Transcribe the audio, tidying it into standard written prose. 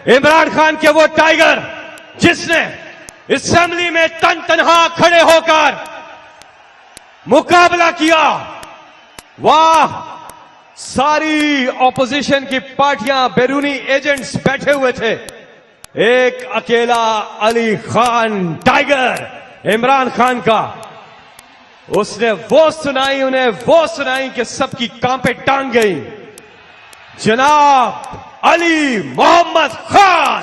इमरान खान के वो टाइगर जिसने असेंबली में तन तनहा खड़े होकर मुकाबला किया। वाह, सारी ऑपोजिशन की पार्टियां, बैरूनी एजेंट्स बैठे हुए थे, एक अकेला अली खान टाइगर इमरान खान का, उसने वो सुनाई, उन्हें वो सुनाई कि सबकी कांपे टांग गई। जनाब अली मोहम्मद खान।